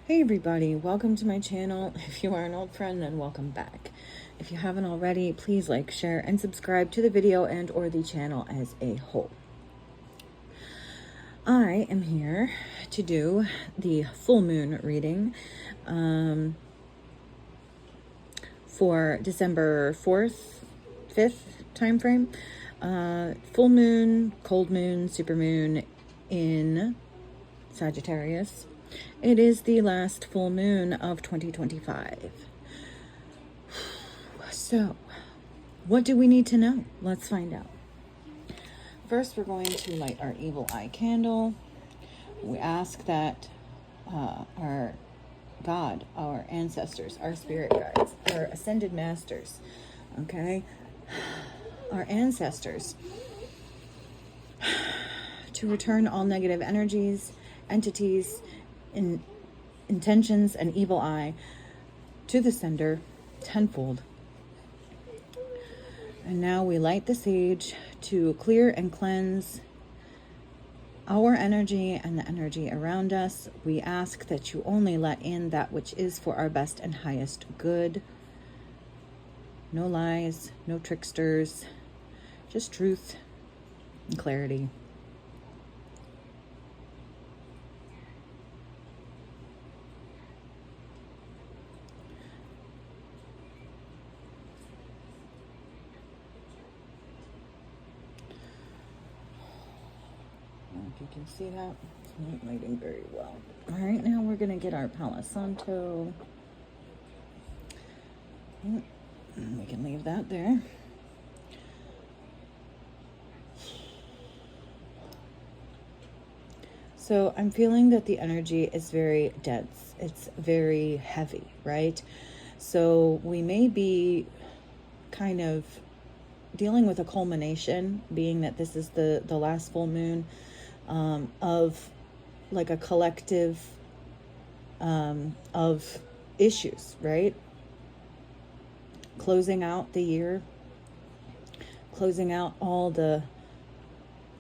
Hey everybody, welcome to my channel. If you are an old friend, then welcome back. If you haven't already, please like, share, and subscribe to the video and or the channel as a whole. I am here to do the full moon reading for December 4th, 5th time frame. Full moon, cold moon, super moon in Sagittarius. It is the last full moon of 2025. So, what do we need to know? Let's find out. First, we're going to light our evil eye candle. We ask that our God, our ancestors, our spirit guides, our ascended masters, okay, our ancestors, to return all negative energies, entities, intentions, and evil eye to the sender tenfold. And now we light the sage to clear and cleanse our energy and the energy around us. We ask that you only let in that which is for our best and highest good. No lies, no tricksters, just truth and clarity. If you can see that, it's not lighting very well. All right, now we're going to get our Palo Santo. We can leave that there. So I'm feeling that the energy is very dense. It's very heavy, right? So we may be kind of dealing with a culmination, being that this is the last full moon of like a collective of issues, right? Closing out the year, closing out all the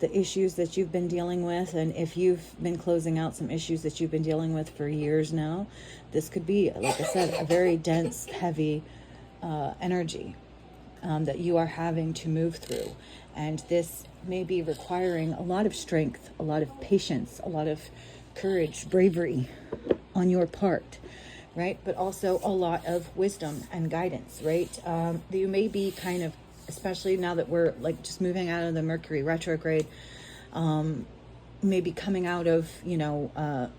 issues that you've been dealing with. And if you've been closing out some issues that you've been dealing with for years now, this could be, like I said, a very dense, heavy energy that you are having to move through. And this may be requiring a lot of strength, a lot of patience, a lot of courage, bravery on your part, right? But also a lot of wisdom and guidance, right? You may be kind of, especially now that we're like just moving out of the Mercury retrograde, maybe coming out of,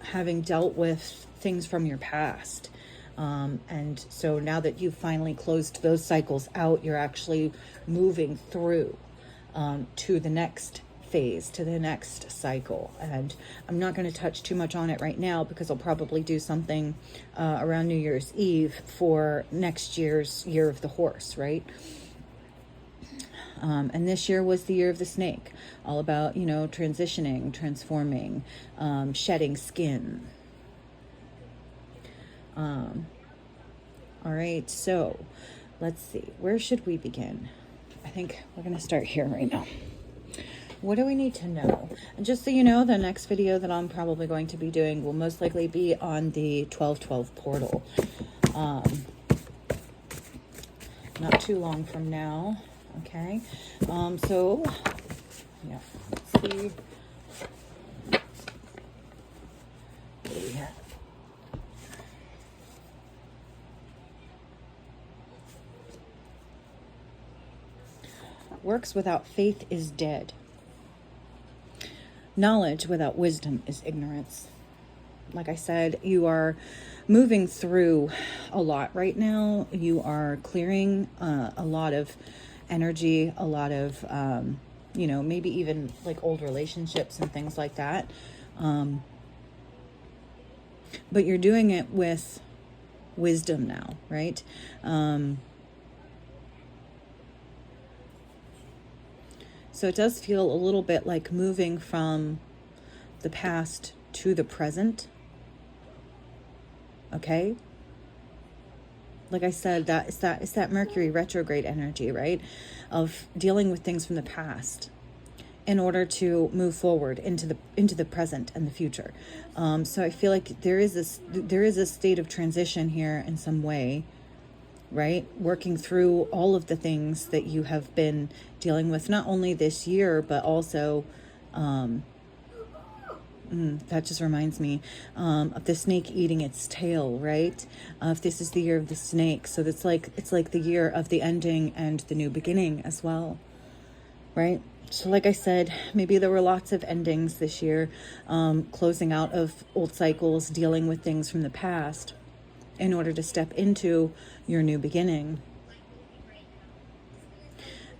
having dealt with things from your past. And so now that you've finally closed those cycles out, you're actually moving through to the next phase, to the next cycle. And I'm not going to touch too much on it right now because I'll probably do something around New Year's Eve for next year's Year of the Horse, right? And this year was the Year of the Snake, all about, transitioning, transforming, shedding skin. All right, so let's see, where should we begin? I think we're going to start here right now. What do we need to know? And just so you know, the next video that I'm probably going to be doing will most likely be on the 1212 portal. Not too long from now. Okay. So, yeah, let's see. What do we have? Works without faith is dead. Knowledge without wisdom is ignorance. Like I said, you are moving through a lot right now. You are clearing a lot of energy, a lot of, maybe even like old relationships and things like that. But you're doing it with wisdom now, right? So it does feel a little bit like moving from the past to the present. Okay? Like I said, it's that Mercury retrograde energy, right? Of dealing with things from the past. in order to move forward into the present and the future. So I feel like there is a state of transition here in some way, right? Working through all of the things that you have been dealing with, not only this year, but also, that just reminds me of the snake eating its tail, right? If this is the year of the snake, so it's like the year of the ending and the new beginning as well, right? So like I said, maybe there were lots of endings this year, closing out of old cycles, dealing with things from the past in order to step into your new beginning.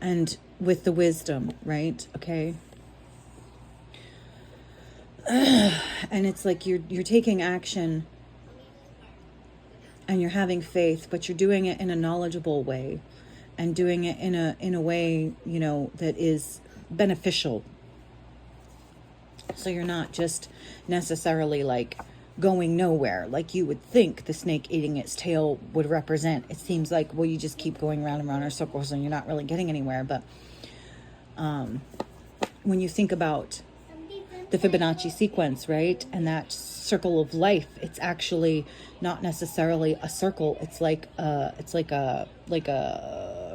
And with the wisdom, right? Okay. And it's like you're taking action and you're having faith, but you're doing it in a knowledgeable way and doing it in a way, you know, that is beneficial. So you're not just necessarily like going nowhere like you would think the snake eating its tail would represent. It seems like, well, you just keep going round and round in circles and you're not really getting anywhere. But when you think about the Fibonacci sequence, right, and that circle of life, it's actually not necessarily a circle. It's like a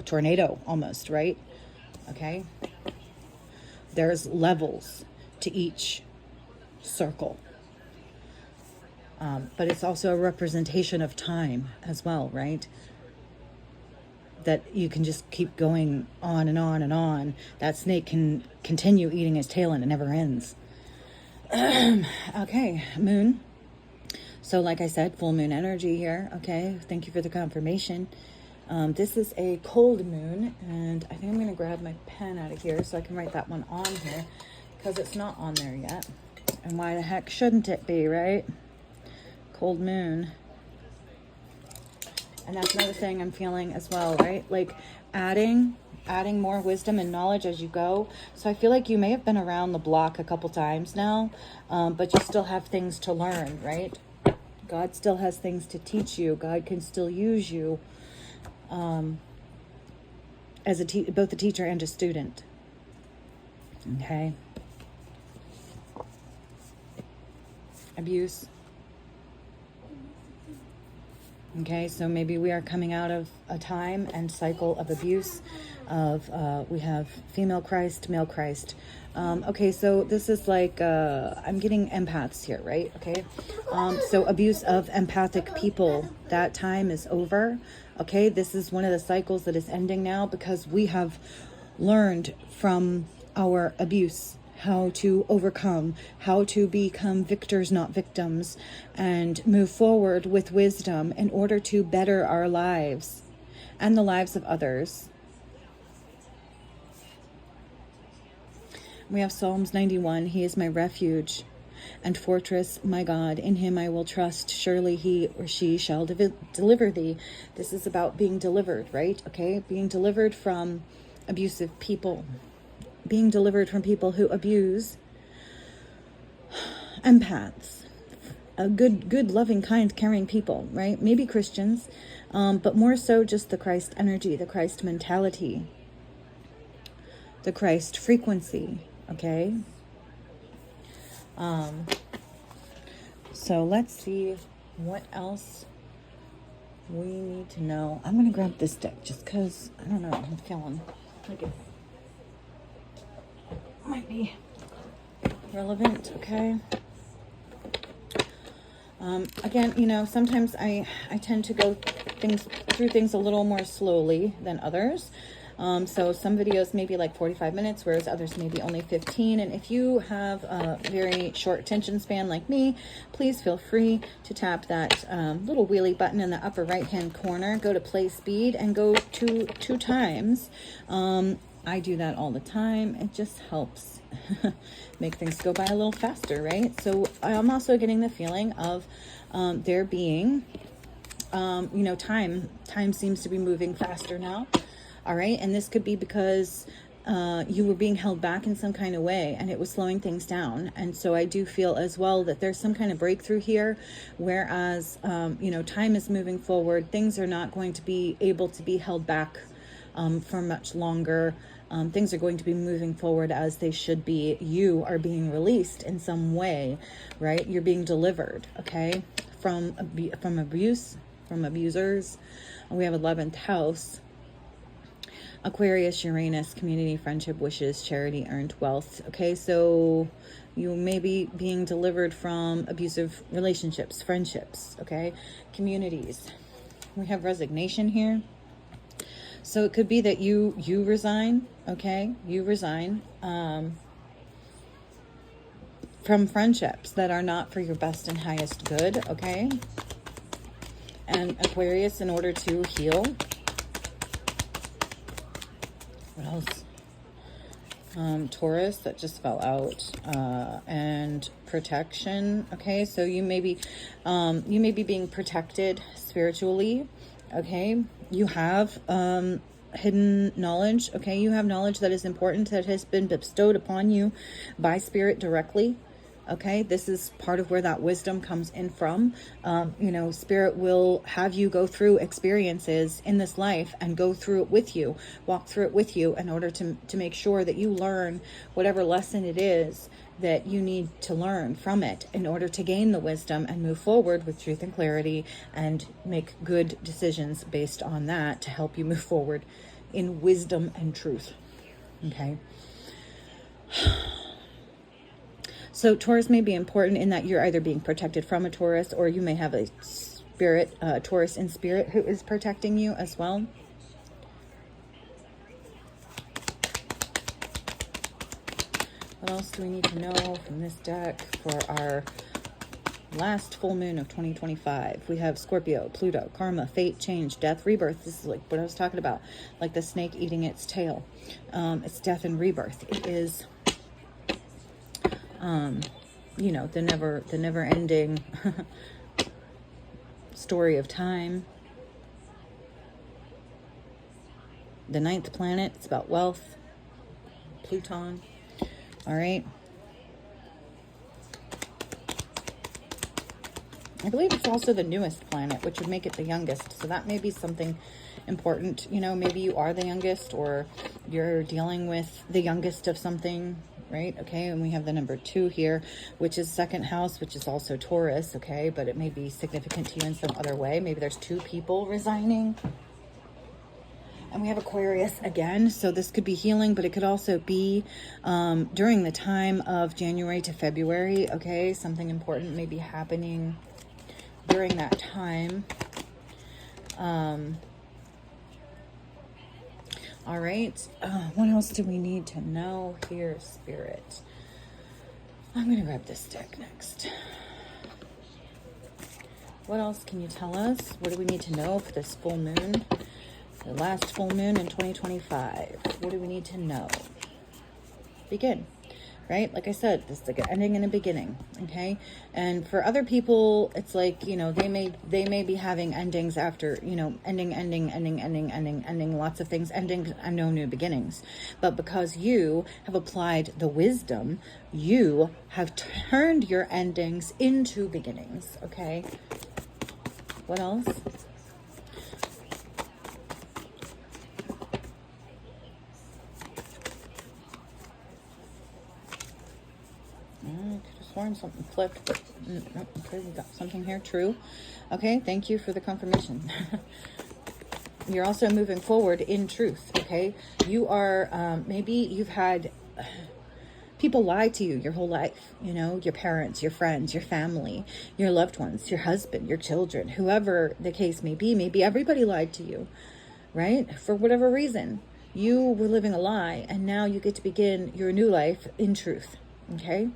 tornado almost, right? Okay. There's levels to each circle. But it's also a representation of time as well, right? That you can just keep going on and on and on. That snake can continue eating its tail and it never ends. Okay, moon. So like I said, full moon energy here. Okay, thank you for the confirmation. This is a cold moon, and I think I'm going to grab my pen out of here so I can write that one on here, because it's not on there yet. And why the heck shouldn't it be, right? Cold moon. And that's another thing I'm feeling as well, right? Like adding more wisdom and knowledge as you go. So I feel like you may have been around the block a couple times now, but you still have things to learn, right? God still has things to teach you. God can still use you as both a teacher and a student. Okay. Abuse. Okay, so maybe we are coming out of a time and cycle of abuse. We have female Christ, male Christ. Okay, so this is like, I'm getting empaths here, right? Okay, so abuse of empathic people, that time is over. Okay, this is one of the cycles that is ending now, because we have learned from our abuse how to overcome, how to become victors, not victims, and move forward with wisdom in order to better our lives and the lives of others. We have Psalms 91. He is my refuge and fortress, my God. In him I will trust. Surely he or she shall deliver thee. This is about being delivered, right? Okay, being delivered from abusive people. Being delivered from people who abuse. Empaths. Good, loving, kind, caring people, right? Maybe Christians, but more so just the Christ energy, the Christ mentality, the Christ frequency, okay? So let's see what else we need to know. I'm going to grab this deck just because, I don't know, I'm feeling like it might be relevant, okay? Again, you know, sometimes I tend to go through things a little more slowly than others. So some videos may be like 45 minutes, whereas others may be only 15. And if you have a very short attention span like me, please feel free to tap that little wheelie button in the upper right-hand corner. Go to play speed and go two times. I do that all the time. It just helps make things go by a little faster, right? So I'm also getting the feeling of there being, you know, time seems to be moving faster now. All right. And this could be because you were being held back in some kind of way and it was slowing things down. And so I do feel as well that there's some kind of breakthrough here, whereas, you know, time is moving forward. Things are not going to be able to be held back for much longer. Things are going to be moving forward as they should be. You are being released in some way, right? You're being delivered, okay, from abuse, from abusers. We have 11th house. Aquarius, Uranus, community, friendship, wishes, charity, earned wealth. Okay, so you may be being delivered from abusive relationships, friendships, okay, communities. We have resignation here. So it could be that you resign, okay? You resign from friendships that are not for your best and highest good, okay? And Aquarius, in order to heal. What else? Taurus, that just fell out, and protection. Okay, so you may be being protected spiritually. Okay, you have hidden knowledge. Okay, you have knowledge that is important, that has been bestowed upon you by spirit directly. Okay, this is part of where that wisdom comes in from. You know, spirit will have you go through experiences in this life and go through it with you, walk through it with you in order to make sure that you learn whatever lesson it is that you need to learn from it in order to gain the wisdom and move forward with truth and clarity and make good decisions based on that to help you move forward in wisdom and truth. Okay. So Taurus may be important in that you're either being protected from a Taurus, or you may have a spirit, Taurus in spirit, who is protecting you as well. What else do we need to know from this deck for our last full moon of 2025? We have Scorpio, Pluto, karma, fate, change, death, rebirth. This is like what I was talking about, like the snake eating its tail. It's death and rebirth. It is you know, the never ending story of time. The 9th planet, it's about wealth. Pluton. All right. I believe it's also the newest planet, which would make it the youngest. So that may be something important. You know, maybe you are the youngest, or you're dealing with the youngest of something, right? Okay, and we have the number 2 here, which is 2nd house, which is also Taurus, okay? But it may be significant to you in some other way. Maybe there's 2 people resigning. And we have Aquarius again, so this could be healing, but it could also be during the time of January to February, okay? Something important may be happening during that time. All right, what else do we need to know here, Spirit? I'm going to grab this deck next. What else can you tell us? What do we need to know for this full moon? The last full moon in 2025. What do we need to know? Begin, right? Like I said, this is like an ending and a beginning, okay? And for other people, it's like, you know, they may be having endings after, you know, ending, lots of things, ending and no new beginnings. But because you have applied the wisdom, you have turned your endings into beginnings, okay? What else? Something flipped. Okay, we got something here. True. Okay, thank you for the confirmation. You're also moving forward in truth. Okay, you are maybe you've had people lie to you your whole life. You know, your parents, your friends, your family, your loved ones, your husband, your children, whoever the case may be. Maybe everybody lied to you, right? For whatever reason, you were living a lie, and now you get to begin your new life in truth. Okay.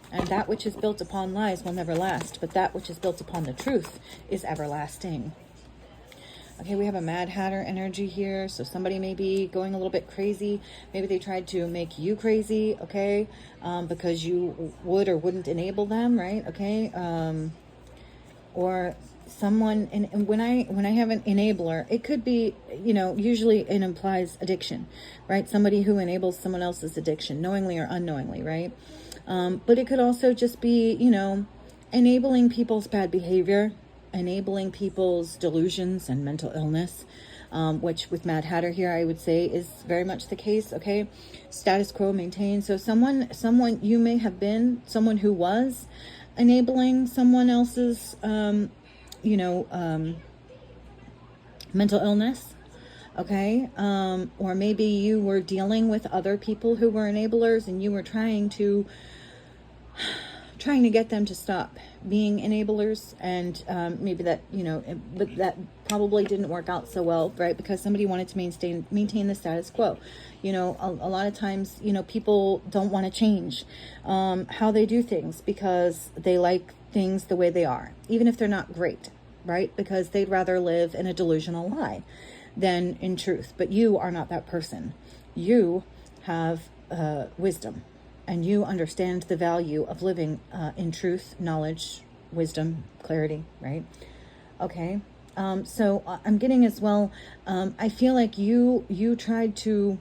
And that which is built upon lies will never last, but that which is built upon the truth is everlasting. Okay, we have a Mad Hatter energy here, so somebody may be going a little bit crazy. Maybe they tried to make you crazy, okay, because you would or wouldn't enable them, right? Okay, or someone, and when I have an enabler, it could be, you know, usually it implies addiction, right? Somebody who enables someone else's addiction, knowingly or unknowingly, right? But it could also just be, you know, enabling people's bad behavior, enabling people's delusions and mental illness. which with Mad Hatter here, I would say is very much the case. Okay. Status quo maintained. So someone, you may have been someone who was enabling someone else's, mental illness. Okay. Or maybe you were dealing with other people who were enablers, and you were trying to get them to stop being enablers, and maybe that, but that probably didn't work out so well, right? Because somebody wanted to maintain the status quo. A lot of times, people don't want to change how they do things, because they like things the way they are, even if they're not great, right? Because they'd rather live in a delusional lie than in truth. But you are not that person. You have wisdom, and you understand the value of living in truth, knowledge, wisdom, clarity, right? Okay. So I'm getting as well, I feel like you tried to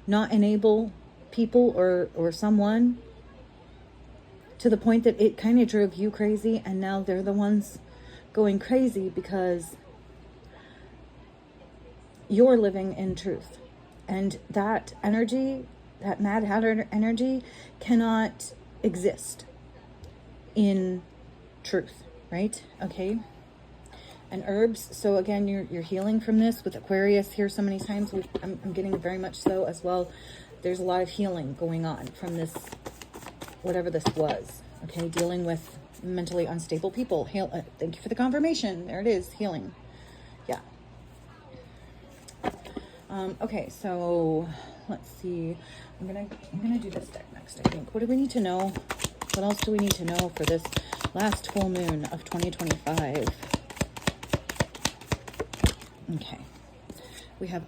not enable people or someone to the point that it kind of drove you crazy, and now they're the ones going crazy because you're living in truth. And that energy, that Mad Hatter energy, cannot exist in truth, right? Okay. And herbs. So again, you're healing from this with Aquarius here so many times. I'm getting very much so as well. There's a lot of healing going on from this, whatever this was. Okay. Dealing with mentally unstable people. Thank you for the confirmation. There it is. Healing. Yeah. Okay. So let's see. I'm gonna do this deck next, I think. What do we need to know? What else do we need to know for this last full moon of 2025? Okay. We have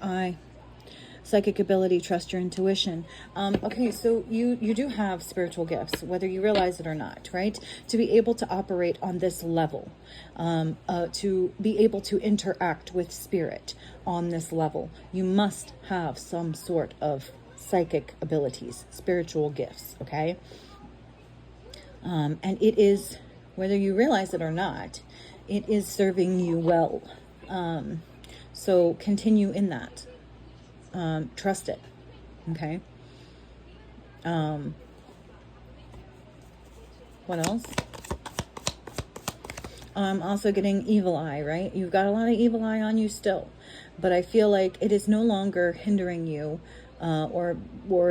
psychic ability, trust your intuition. Okay, so you do have spiritual gifts, whether you realize it or not, right? To be able to operate on this level, to be able to interact with spirit on this level, you must have some sort of psychic abilities, spiritual gifts, okay? And it is, whether you realize it or not, it is serving you well. So continue in that. Trust it. Okay. What else? I'm also getting evil eye, right? You've got a lot of evil eye on you still, but I feel like it is no longer hindering you, or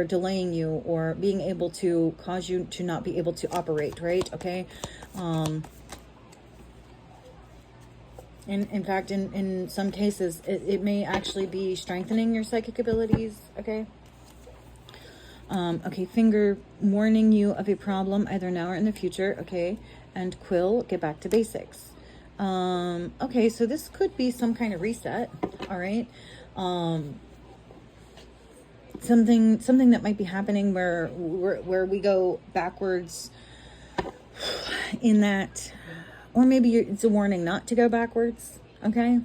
delaying you, or being able to cause you to not be able to operate, right? Okay. In fact, in some cases, it may actually be strengthening your psychic abilities, okay? Okay, finger warning you of a problem either now or in the future, okay? And quill, get back to basics. Okay, so this could be some kind of reset, all right? Something that might be happening where we go backwards in that. Or maybe it's a warning not to go backwards, okay?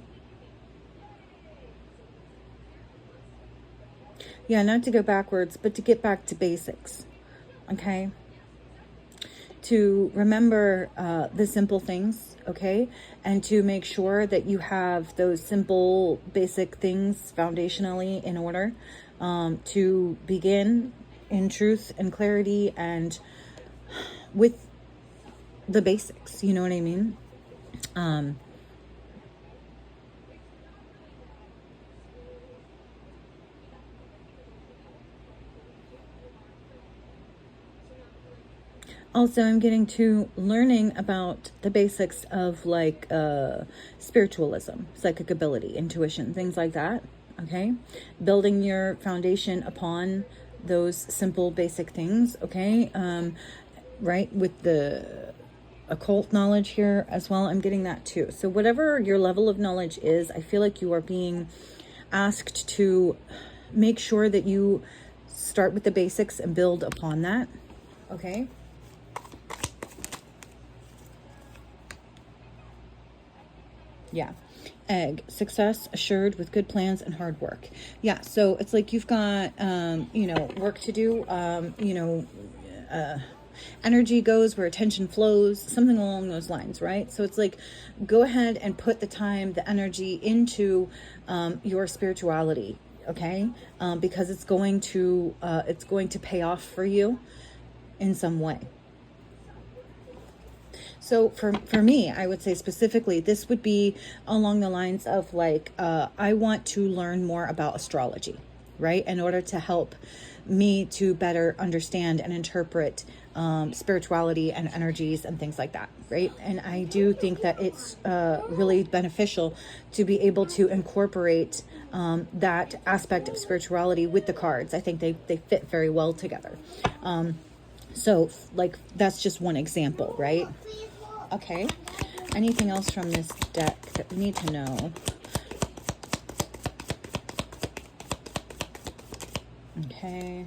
Yeah, not to go backwards, but to get back to basics, okay? To remember the simple things, okay? And to make sure that you have those simple, basic things foundationally in order to begin in truth and clarity and with the basics, you know what I mean? Also, I'm getting to learning about the basics of like spiritualism, psychic ability, intuition, things like that, okay? Building your foundation upon those simple, basic things, okay? Right, with the occult knowledge here as well, I'm getting that too. So whatever your level of knowledge is, I feel like you are being asked to make sure that you start with the basics and build upon that, okay? Yeah. Egg, success assured with good plans and hard work. Yeah, so it's like you've got, work to do, energy goes, where attention flows, something along those lines, right? So it's like, go ahead and put the time, the energy into your spirituality, okay? Because it's going to pay off for you in some way. So for me, I would say specifically, this would be along the lines of like, I want to learn more about astrology, right? In order to help me to better understand and interpret spirituality and energies and things like that, right? And I do think that it's really beneficial to be able to incorporate that aspect of spirituality with the cards. I think they fit very well together. So like, that's just one example, right? Okay. Anything else from this deck that we need to know? Okay.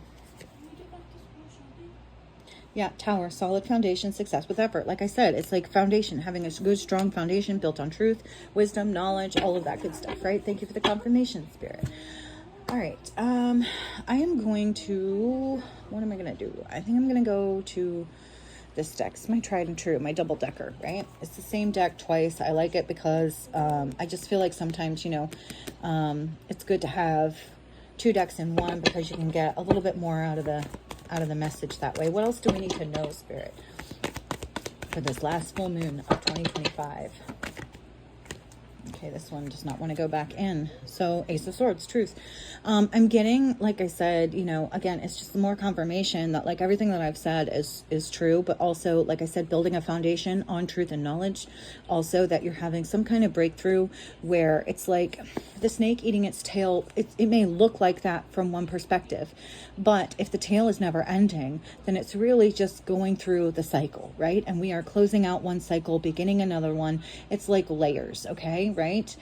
Yeah, Tower, solid foundation, success with effort. Like I said, it's like foundation, having a good, strong foundation built on truth, wisdom, knowledge, all of that good stuff, right? Thank you for the confirmation, Spirit. All right. I am going to, what am I going to do? I think I'm going to go to this deck. It's my tried and true, my double decker, right? It's the same deck twice. I like it because I just feel like sometimes, you know, it's good to have two decks in one, because you can get a little bit more out of the message that way. What else do we need to know, Spirit, for this last full moon of 2025? Okay, this one does not want to go back in. So Ace of Swords, truth. I'm getting, like I said, you know, again, it's just more confirmation that like everything that I've said is true, but also, like I said, building a foundation on truth and knowledge. Also that you're having some kind of breakthrough where it's like the snake eating its tail. It may look like that from one perspective, but if the tail is never ending, then it's really just going through the cycle, right? And we are closing out one cycle, beginning another one. It's like layers, okay, right?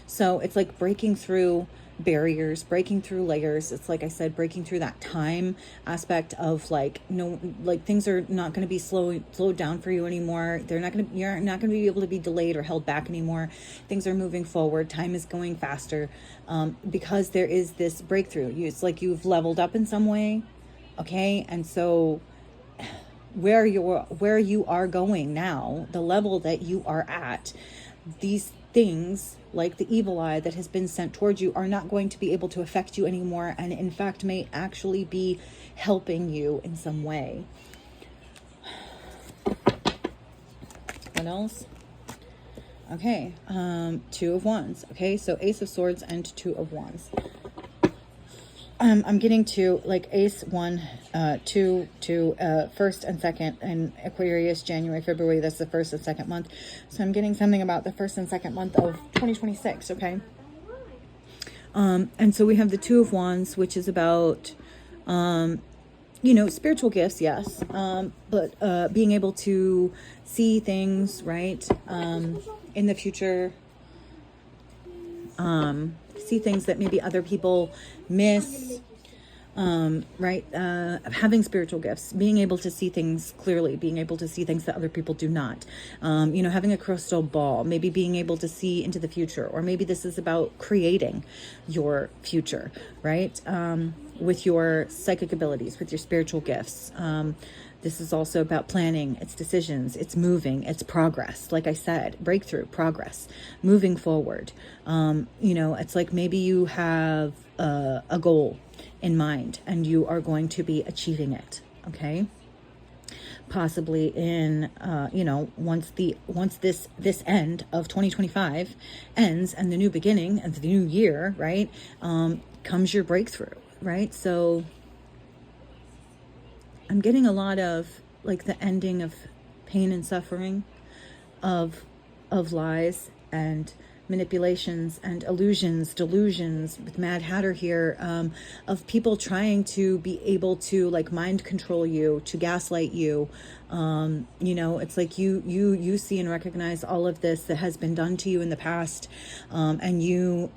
So it's like breaking through barriers, breaking through layers. It's like I said, breaking through that time aspect of like, no, like things are not going to be slowed down for you anymore. You're not going to be able to be delayed or held back anymore. Things are moving forward. Time is going faster, because there is this breakthrough. It's like you've leveled up in some way. Okay. And so where you are going now, the level that you are at, these things like the evil eye that has been sent towards you are not going to be able to affect you anymore, and in fact may actually be helping you in some way. What else? Okay, Two of Wands. Okay, so Ace of Swords and Two of Wands. I'm getting to like Ace 1, 2, 1st and 2nd, and Aquarius, January, February, that's the 1st and 2nd month. So I'm getting something about the 1st and 2nd month of 2026, okay? And so we have the Two of Wands, which is about, you know, spiritual gifts, yes, but being able to see things, right, in the future, see things that maybe other people miss, right? Having spiritual gifts, being able to see things clearly, being able to see things that other people do not, you know, having a crystal ball, maybe being able to see into the future, or maybe this is about creating your future, right? With your psychic abilities, with your spiritual gifts. This is also about planning, it's decisions, it's moving, it's progress. Like I said, breakthrough, progress, moving forward. You know, it's like maybe you have a goal in mind and you are going to be achieving it, okay? Possibly in, you know, once this end of 2025 ends and the new beginning and the new year, right, comes your breakthrough, right? So I'm getting a lot of like the ending of pain and suffering, of lies and manipulations and illusions, delusions, with Mad Hatter here, of people trying to be able to like mind control you, to gaslight you. You know, it's like you see and recognize all of this that has been done to you in the past, and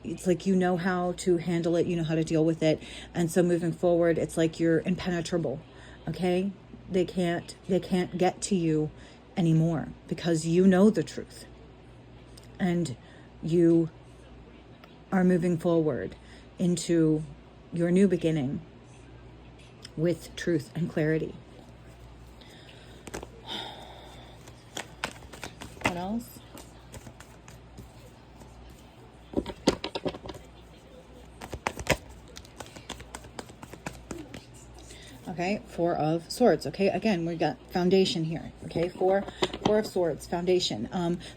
it's like you know how to handle it, you know how to deal with it, and so moving forward, it's like you're impenetrable. Okay, they can't get to you anymore because you know the truth and you are moving forward into your new beginning with truth and clarity. What else? Okay, Four of Swords. Okay, again, we got foundation here. Okay, Four of Swords, foundation.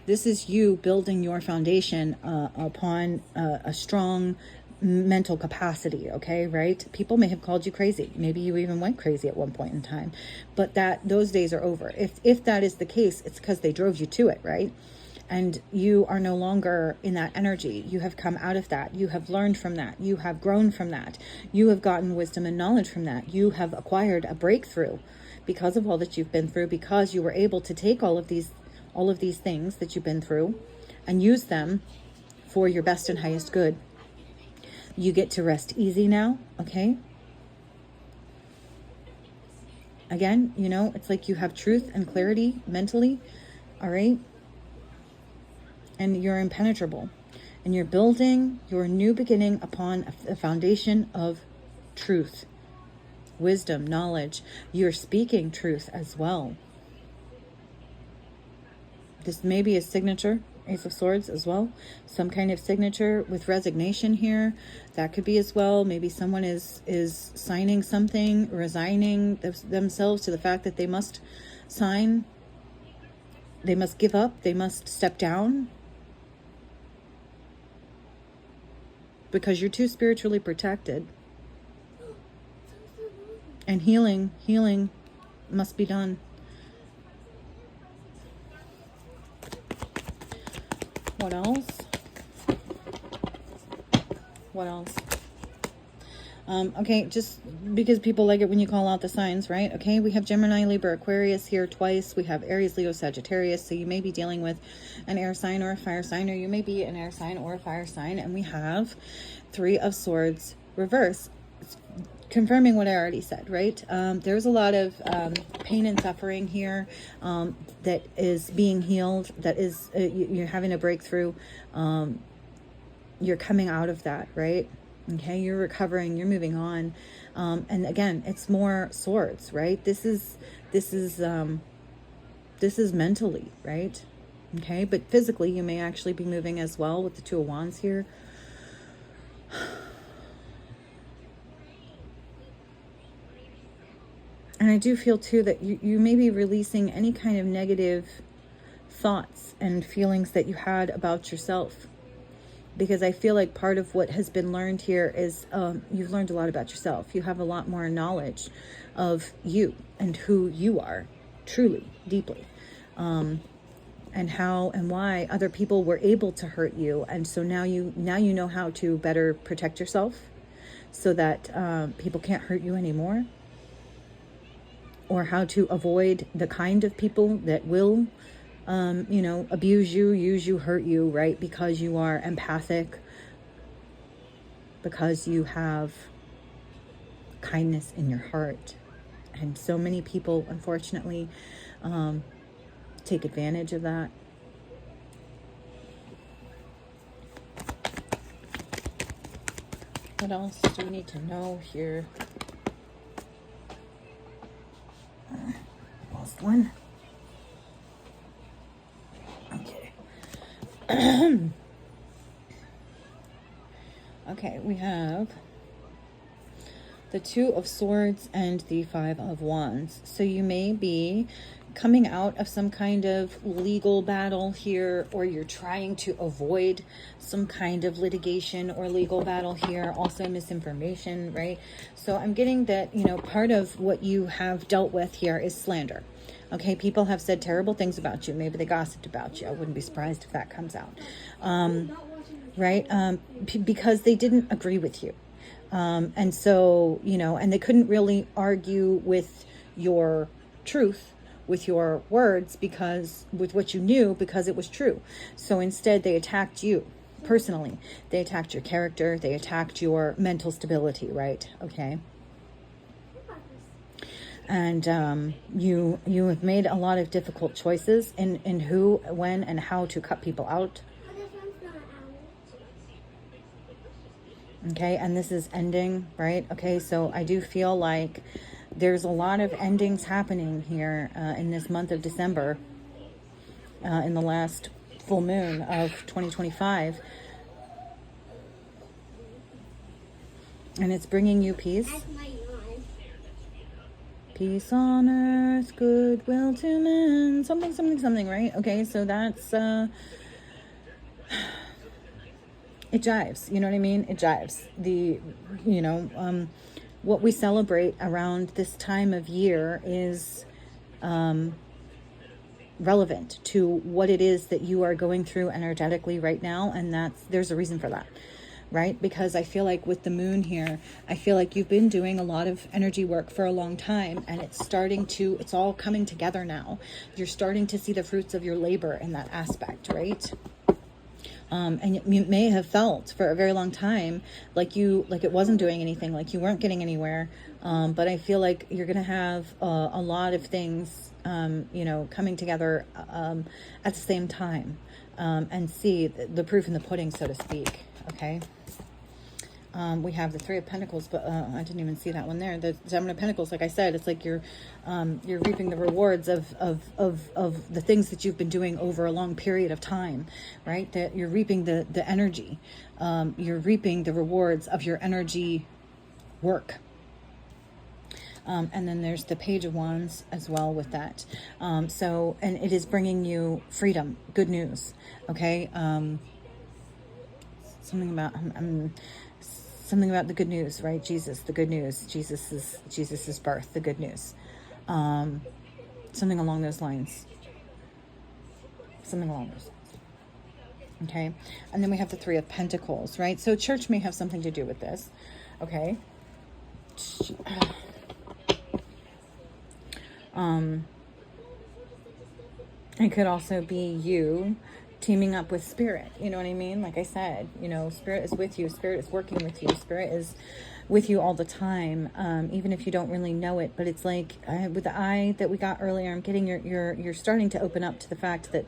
This is you building your foundation upon a strong mental capacity. Okay, right? People may have called you crazy. Maybe you even went crazy at one point in time, but those days are over. If that is the case, it's because they drove you to it, right? And you are no longer in that energy. You have come out of that. You have learned from that. You have grown from that. You have gotten wisdom and knowledge from that. You have acquired a breakthrough because of all that you've been through, because you were able to take all of these things that you've been through and use them for your best and highest good. You get to rest easy now, okay? Again, you know, it's like you have truth and clarity mentally, all right? And you're impenetrable, and you're building your new beginning upon a foundation of truth, wisdom, knowledge. You're speaking truth as well. This may be a signature, Ace of Swords as well. Some kind of signature with resignation here. That could be as well. Maybe someone is signing something, resigning themselves to the fact that they must sign. They must give up. They must step down. Because you're too spiritually protected. And healing must be done. What else? What else? Okay, just because people like it when you call out the signs, right? Okay, we have Gemini, Libra, Aquarius here twice. We have Aries, Leo, Sagittarius. So you may be dealing with an air sign or a fire sign, or you may be an air sign or a fire sign. And we have Three of Swords reverse. It's confirming what I already said, right? There's a lot of pain and suffering here that is being healed, that is, you're having a breakthrough. You're coming out of that, right? Okay, you're recovering, you're moving on. And again, it's more swords, right? This is mentally, right? Okay, but physically you may actually be moving as well with the Two of Wands here. And I do feel too that you may be releasing any kind of negative thoughts and feelings that you had about yourself. Because I feel like part of what has been learned here is you've learned a lot about yourself. You have a lot more knowledge of you and who you are, truly, deeply. And how and why other people were able to hurt you. And so now you know how to better protect yourself so that people can't hurt you anymore. Or how to avoid the kind of people that will abuse you, use you, hurt you, right? Because you are empathic, because you have kindness in your heart. And so many people, unfortunately, take advantage of that. What else do we need to know here? Lost one. Okay. Okay, we have the Two of Swords and the Five of Wands. So you may be coming out of some kind of legal battle here, or you're trying to avoid some kind of litigation or legal battle here. Also misinformation, right? So I'm getting that, part of what you have dealt with here is slander. Okay, people have said terrible things about you. Maybe they gossiped about you. I wouldn't be surprised if that comes out. Right? Because they didn't agree with you. And so, and they couldn't really argue with your truth, with your words, because with what you knew, because it was true. So instead they attacked you personally. They attacked your character. They attacked your mental stability, right? Okay. And you have made a lot of difficult choices in who, when, and how to cut people out. Okay, and this is ending, right? Okay, so I do feel like there's a lot of endings happening here in this month of December, in the last full moon of 2025. And it's bringing you peace. Peace on earth, goodwill to men. Something, something, something, right? Okay, so that's, it jives. You know what I mean? It jives. What we celebrate around this time of year is relevant to what it is that you are going through energetically right now. And there's a reason for that. Right? Because I feel like with the moon here, I feel like you've been doing a lot of energy work for a long time, and it's all coming together now. You're starting to see the fruits of your labor in that aspect, right? And you may have felt for a very long time like it wasn't doing anything, like you weren't getting anywhere. But I feel like you're going to have a lot of things, coming together at the same time, and see the proof in the pudding, so to speak. Okay. We have the Three of Pentacles, but I didn't even see that one there. The Seven of Pentacles, like I said, it's like you're reaping the rewards of the things that you've been doing over a long period of time, right? That you're reaping the energy. You're reaping the rewards of your energy work. And then there's the Page of Wands as well with that. And it is bringing you freedom, good news. Okay. Something about the good news, right? Jesus, the good news. Jesus's birth, the good news. Something along those lines. Okay. And then we have the Three of Pentacles, right? So church may have something to do with this. Okay. It could also be you teaming up with Spirit, you know what I mean? Like I said, Spirit is with you, Spirit is working with you, Spirit is with you all the time, even if you don't really know it. But it's like with the eye that we got earlier, I'm getting you're starting to open up to the fact that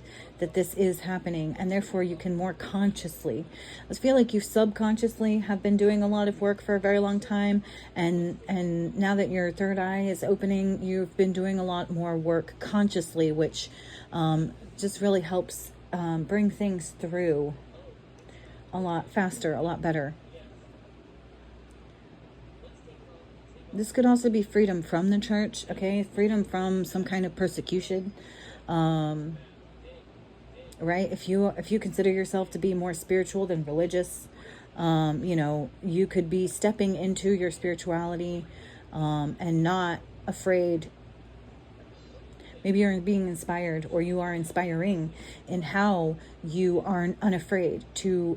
this is happening, and therefore you can more consciously. I feel like you subconsciously have been doing a lot of work for a very long time, and now that your third eye is opening, you've been doing a lot more work consciously, which just really helps bring things through a lot faster, a lot better. This could also be freedom from the church, okay? Freedom from some kind of persecution, right? If you consider yourself to be more spiritual than religious, you could be stepping into your spirituality and not afraid. Maybe you're being inspired, or you are inspiring in how you are unafraid to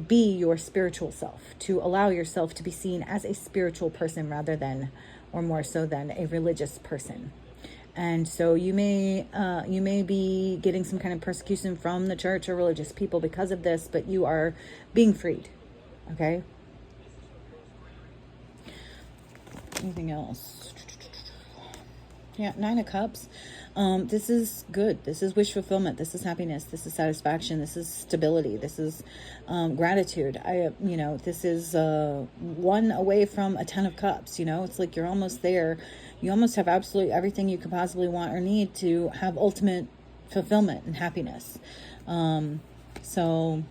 be your spiritual self, to allow yourself to be seen as a spiritual person rather than, or more so than, a religious person. And so you may be getting some kind of persecution from the church or religious people because of this, but you are being freed. Okay. Anything else? Yeah, Nine of Cups. This is good. This is wish fulfillment. This is happiness. This is satisfaction. This is stability. This is gratitude. This is one away from a Ten of Cups. It's like you're almost there. You almost have absolutely everything you could possibly want or need to have ultimate fulfillment and happiness. So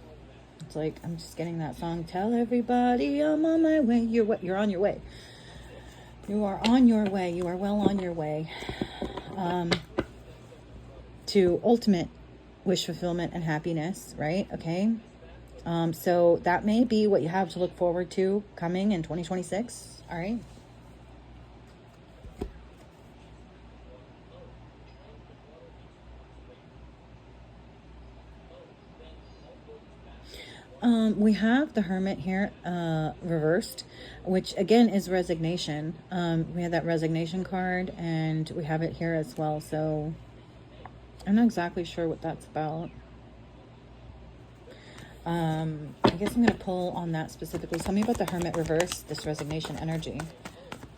it's like, I'm just getting that song. Tell everybody I'm on my way. You're on your way. You are on your way. You are well on your way to ultimate wish fulfillment and happiness, right? Okay. So that may be what you have to look forward to coming in 2026. All right. We have the Hermit here reversed, which again is resignation. We have that resignation card, and we have it here as well. So I'm not exactly sure what that's about. I guess I'm going to pull on that specifically. Tell me about the Hermit reverse, this resignation energy.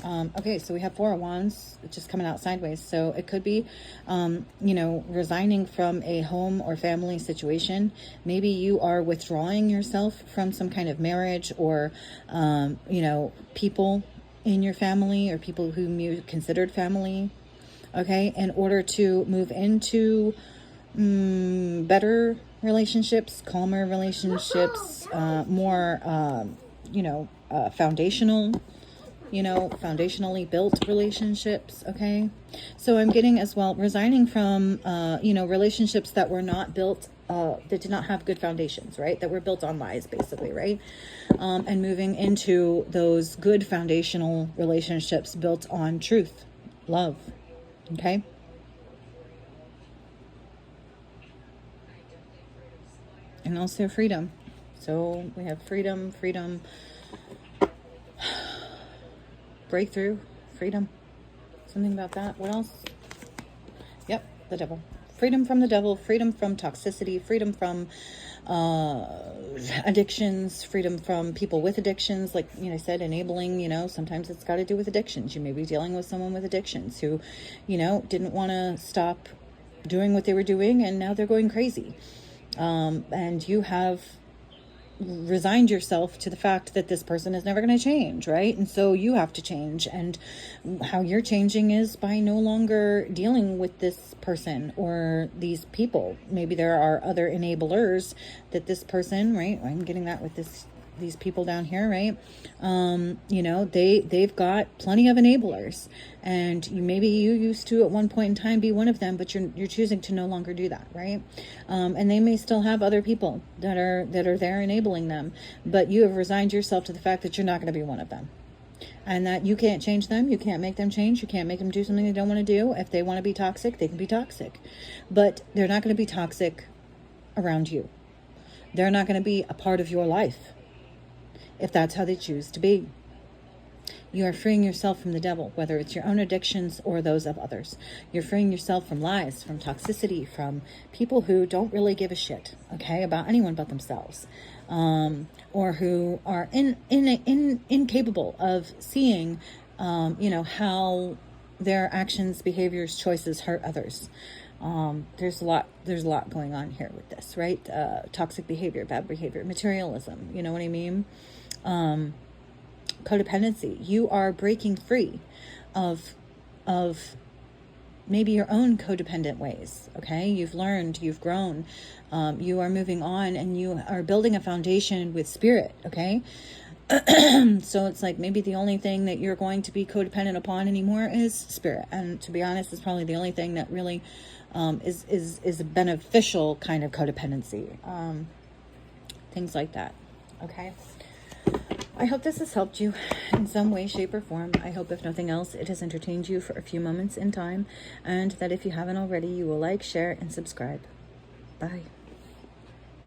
Okay, so we have Four of Wands just coming out sideways. So it could be, resigning from a home or family situation. Maybe you are withdrawing yourself from some kind of marriage or, people in your family or people whom you considered family. Okay, in order to move into better relationships, calmer relationships, more, foundationally built relationships. Okay, so I'm getting as well resigning from relationships that were not built, that did not have good foundations, right, that were built on lies, basically, right, and moving into those good foundational relationships built on truth, love. Okay, and also freedom. So we have freedom, breakthrough, freedom, something about that. What else? Yep, the devil. Freedom from the devil, freedom from toxicity, freedom from addictions, freedom from people with addictions, like I said, enabling. Sometimes it's got to do with addictions. You may be dealing with someone with addictions who didn't want to stop doing what they were doing, and now they're going crazy, and you have resigned yourself to the fact that this person is never going to change, right? And so you have to change, and how you're changing is by no longer dealing with this person or these people. Maybe there are other enablers that this person, right, I'm getting that with these people down here, right, they've got plenty of enablers, and maybe you used to at one point in time be one of them, but you're choosing to no longer do that, right? And they may still have other people that are there enabling them, but you have resigned yourself to the fact that you're not going to be one of them, and that you can't change them, you can't make them change, you can't make them do something they don't want to do. If they want to be toxic, they can be toxic, but they're not going to be toxic around you. They're not going to be a part of your life if that's how they choose to be. You are freeing yourself from the devil, whether it's your own addictions or those of others. You're freeing yourself from lies, from toxicity, from people who don't really give a shit, okay, about anyone but themselves, or who are incapable of seeing, how their actions, behaviors, choices hurt others. There's a lot going on here with this, right? Toxic behavior, bad behavior, materialism, you know what I mean? Codependency. You are breaking free of maybe your own codependent ways. Okay, you've learned, you've grown, you are moving on, and you are building a foundation with spirit. Okay, so it's like maybe the only thing that you're going to be codependent upon anymore is spirit, and to be honest, it's probably the only thing that really is a beneficial kind of codependency. Things like that. Okay. I hope this has helped you in some way, shape, or form. I hope, if nothing else, it has entertained you for a few moments in time, and that if you haven't already, you will like, share, and subscribe. Bye.